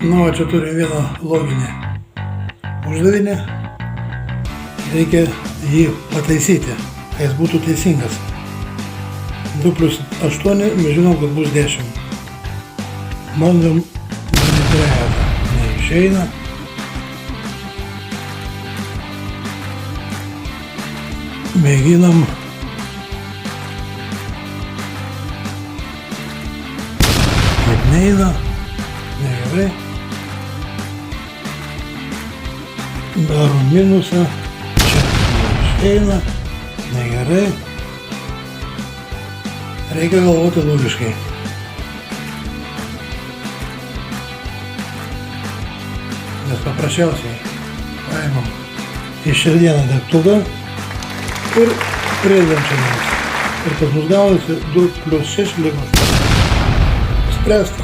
Nu, o čia turim vieną loginį uždavinį. Reikia jį pataisyti, kad jis būtų teisingas. 2 + 8, mes žinom, kad bus 10. Bandom daryti trejetą. Neišeina. Mėginam. Kaip neina. Negerai. Darom minusą. Čia neišeina. Negerai. Reikia galvoti logiškai. Nes paprasčiausiai paimam iš šiandieną degtuką ir pridedam čia mums. Ir pas mus gaunasi 2 + 6 = 8. Spręsta.